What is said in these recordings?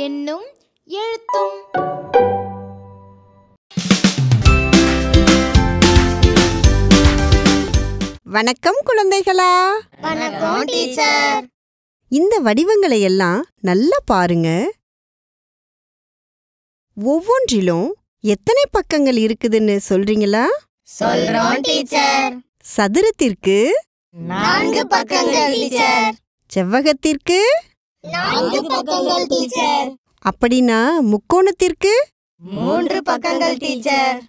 எண்ணும் எழுத்தும். வணக்கம் குழந்தைகளா. வணக்கம் டீச்சர். இந்த வடிவங்களை எல்லாம் நல்லா பாருங்க. ஒவ்வொன்றிலும் எத்தனை பக்கங்கள் இருக்குதுன்னு சொல்றீங்களா? சொல்றோம் டீச்சர். சதுரத்திற்கு 4 பக்கங்கள் டீச்சர். செவ்வகத்திற்கு 4 பக்கங்கள் டீச்சர். அப்படின்னா முக்கோணத்திற்கு 3 பக்கங்கள் டீச்சர்.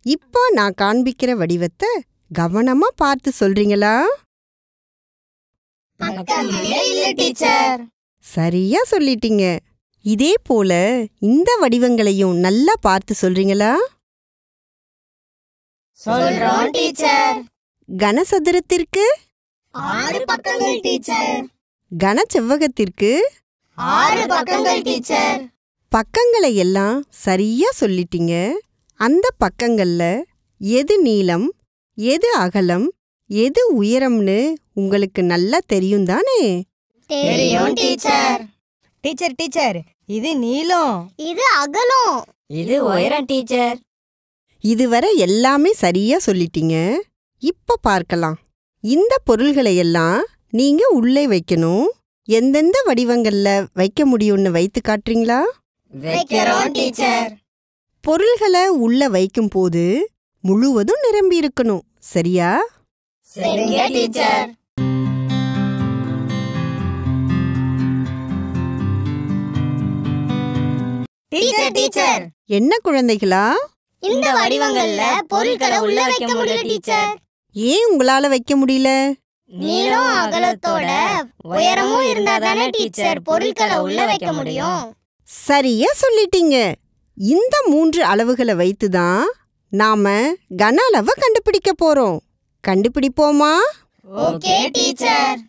இப்போ நான் காண்பிக்கிற வடிவத்தை கவனமா பார்த்து சொல்றீங்களா? பக்கங்களே இல்ல டீச்சர். சரியா சொல்லிட்டீங்க. இதே போல இந்த வடிவங்களையும் நல்லா பார்த்து சொல்றீங்களா? சொல்றோம் டீச்சர். கனசதுரத்திற்கு 6 பக்கங்கள் டீச்சர். கனச்செவ்வகத்திற்கு 6 பக்கங்கள் டீச்சர். பக்கங்களை எல்லாம் சரியா சொல்லிட்டீங்க. அந்த பக்கங்கள்ல எது நீளம், எது அகலம், எது உயரம்னு உங்களுக்கு நல்லா தெரியும் தானே? தெரியும் டீச்சர். டீச்சர் டீச்சர், இது நீளம், இது அகலம், இது உயரம் டீச்சர். இதுவரை எல்லாமே சரியா சொல்லிட்டீங்க. இப்ப பார்க்கலாம். இந்த பொருள்களை எல்லாம் நீங்க உள்ளே வைக்கணும். எந்தெந்த வடிவங்கள்ல வைக்க முடியும்னு வைத்து காட்டுறீங்களா? வைக்கிறோம் டீச்சர். பொருள்களை உள்ள வைக்கும் போது முழுவதும் நிரம்பி இருக்கணும். சரியா? சரிங்க டீச்சர். டீச்சர் டீச்சர், என்ன குழந்தைகளா? இந்த வடிவங்கள்ல பொருட்களை உள்ள வைக்க முடியல டீச்சர். ஏன் உங்களால வைக்க முடியல? நீளம் அகலத்தோட உயரமும் இருந்தாதானே டீச்சர் பொருட்களை உள்ள வைக்க முடியும். சரியா சொல்லிட்டீங்க. இந்த 3 அளவுகளை வைத்துதான் நாம கன அளவை கண்டுபிடிக்க போறோம். கண்டுபிடிப்போமா? Okay teacher.